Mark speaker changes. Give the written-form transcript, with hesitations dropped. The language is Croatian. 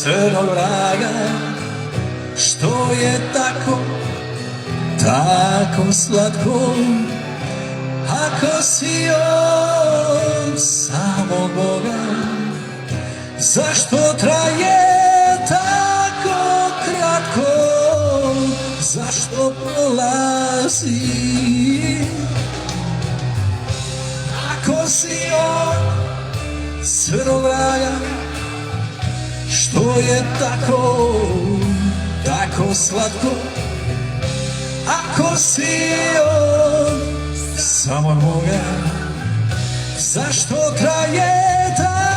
Speaker 1: crnog vraga, što je tako, tako slatko. Ako si od samog Boga, zašto traje tako kratko, zašto prolazi? Ako si od crnog vraga, što je tako, tako slatko. Ako si od samog Boga, zašto traje tako